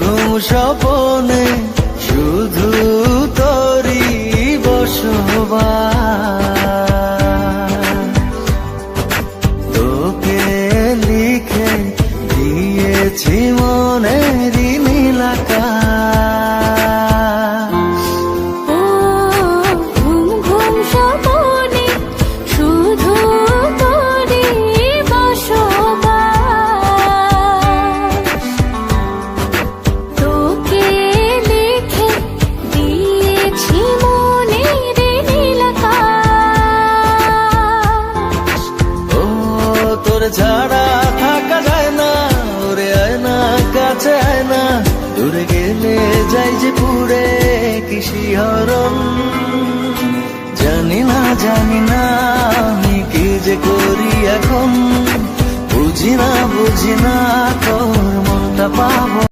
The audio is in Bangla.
ঘুম স্বপনে শুধু তোরই বসবাস। তোকে লিখে দিয়েছি মনেরই নীল আকাশ। ও ঘুম ঘুম স্বপনে শুধু তোরই বসবাস। তোকে লিখে দিয়েছি মনের নীল আকাশ। ও তোর ছাড়া থাকা যায় না, ওরে আয় না কাছে আয় না, দূরে গেলে যাই যে পুরে কি শিহরণ। জানি না আমি কি যে করি এখন, বুঝি না তোর মনটা পাবো।